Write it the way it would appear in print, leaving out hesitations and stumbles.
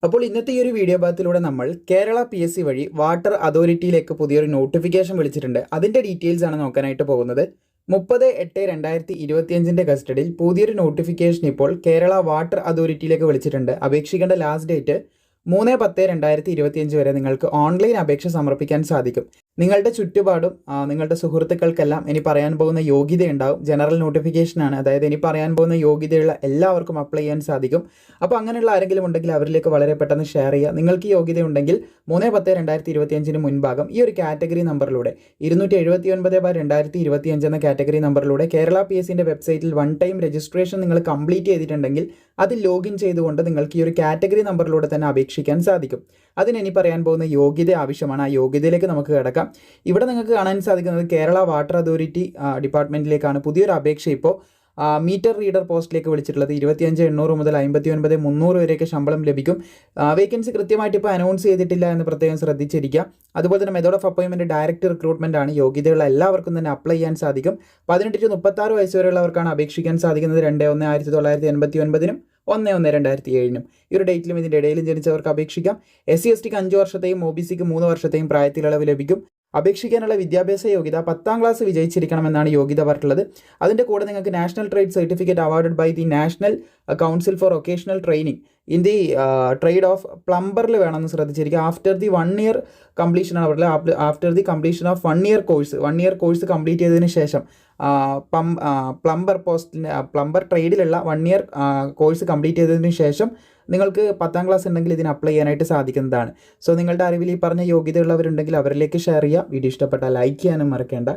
അപ്പോൾ ഇന്നത്തെ ഈ ഒരു വീഡിയോ ഭാഗത്തിലൂടെ നമ്മൾ കേരള PSC വഴി വാട്ടർ അതോറിറ്റിയിലേക്ക് പുതിയൊരു നോട്ടിഫിക്കേഷൻ വിളിച്ചിട്ടുണ്ട്. അതിൻ്റെ ഡീറ്റെയിൽസ് ആണ് നോക്കാനായിട്ട് പോകുന്നത്. 30/8/2025 കസ്റ്റഡിയിൽ പുതിയൊരു നോട്ടിഫിക്കേഷൻ ഇപ്പോൾ കേരള വാട്ടർ അതോറിറ്റിയിലേക്ക് വിളിച്ചിട്ടുണ്ട്. അപേക്ഷിക്കേണ്ട ലാസ്റ്റ് ഡേറ്റ് 3/10/2025 വരെ നിങ്ങൾക്ക് ഓൺലൈൻ അപേക്ഷ സമർപ്പിക്കാൻ സാധിക്കും. നിങ്ങളുടെ ചുറ്റുപാടും നിങ്ങളുടെ സുഹൃത്തുക്കൾക്കെല്ലാം ഇനി പറയാൻ പോകുന്ന യോഗ്യതയുണ്ടാവും. ജനറൽ നോട്ടിഫിക്കേഷനാണ്, അതായത് ഇനി പറയാൻ പോകുന്ന യോഗ്യതയുള്ള എല്ലാവർക്കും അപ്ലൈ ചെയ്യാൻ സാധിക്കും. അപ്പോൾ അങ്ങനെയുള്ള ആരെങ്കിലും ഉണ്ടെങ്കിൽ അവരിലേക്ക് വളരെ പെട്ടെന്ന് ഷെയർ ചെയ്യുക. നിങ്ങൾക്ക് യോഗ്യതയുണ്ടെങ്കിൽ 3/10/2025 മുൻഭാഗം ഈ ഒരു കാറ്റഗറി നമ്പറിലൂടെ 279/2025 എന്ന കാറ്റഗറി നമ്പറിലൂടെ കേരള PSCൻ്റെ വെബ്സൈറ്റിൽ വൺ ടൈം രജിസ്ട്രേഷൻ നിങ്ങൾ കംപ്ലീറ്റ് ചെയ്തിട്ടുണ്ടെങ്കിൽ അതിൽ ലോഗിൻ ചെയ്തുകൊണ്ട് നിങ്ങൾക്ക് ഈ ഒരു കാറ്റഗറി നമ്പറിലൂടെ തന്നെ അപേക്ഷിക്കാൻ സാധിക്കും. അതിനി പറയാൻ പോകുന്ന യോഗ്യത ആവശ്യമാണ്. ആ യോഗ്യതയിലേക്ക് നമുക്ക് കിടക്കാം. ഇവിടെ നിങ്ങൾക്ക് കാണാൻ സാധിക്കുന്നത് കേരള വാട്ടർ അതോറിറ്റി ഡിപ്പാർട്ട്മെൻറ്റിലേക്കാണ് പുതിയൊരു അപേക്ഷ ഇപ്പോൾ മീറ്റർ റീഡർ പോസ്റ്റിലേക്ക് വിളിച്ചിട്ടുള്ളത്. 25,800 മുതൽ 59,300 വരെയൊക്കെ ശമ്പളം ലഭിക്കും. വേക്കൻസി കൃത്യമായിട്ട് ഇപ്പോൾ അനൗൺസ് ചെയ്തിട്ടില്ല എന്ന് പ്രത്യേകം ശ്രദ്ധിച്ചിരിക്കുക. അതുപോലെ തന്നെ method of appointment direct recruitment ആണ്. യോഗ്യതയുള്ള എല്ലാവർക്കും തന്നെ അപ്ലൈ ചെയ്യാൻ സാധിക്കും. 18 to 36 വയസ്സ് വരെയുള്ളവർക്കാണ് അപേക്ഷിക്കാൻ സാധിക്കുന്നത്. 2/1/1989 1/1/2007 ഈ ഒരു ഡേറ്റിലും ഇതിൻ്റെ ഇടയിലും ജനിച്ചവർക്ക് അപേക്ഷിക്കാം. SC STക്ക് 5 വർഷത്തെയും OBCക്ക് 3 വർഷത്തെയും പ്രായത്തിലിളവ് ലഭിക്കും. അപേക്ഷിക്കാനുള്ള വിദ്യാഭ്യാസ യോഗ്യത 10ാം ക്ലാസ് വിജയിച്ചിരിക്കണമെന്നാണ് യോഗ്യത പറഞ്ഞിട്ടുള്ളത്. അതിൻ്റെ കൂടെ നിങ്ങൾക്ക് national trade certificate awarded by the national council for vocational training in the trade of പ്ലംബറിൽ വേണമെന്ന് ശ്രദ്ധിച്ചിരിക്കുക. ആഫ്റ്റർ ദി 1 year കംപ്ലീഷൻ ആണ് പറഞ്ഞത്. After the completion of 1 year course 1 year course complete ചെയ്തതിന് ശേഷം പ്ലംബർ ട്രേഡിലുള്ള 1 year കോഴ്സ് കംപ്ലീറ്റ് ചെയ്തതിന് ശേഷം നിങ്ങൾക്ക് 10ാം ക്ലാസ് ഉണ്ടെങ്കിൽ ഇതിന് അപ്ലൈ ചെയ്യാനായിട്ട് സാധിക്കുന്നതാണ്. സോ നിങ്ങളുടെ അറിവിൽ ഈ പറഞ്ഞ യോഗ്യതയുള്ളവരുണ്ടെങ്കിൽ അവരിലേക്ക് ഷെയർ ചെയ്യുക. വീഡിയോ ഇഷ്ടപ്പെട്ടാൽ ലൈക്ക് ചെയ്യാനും മറക്കേണ്ട.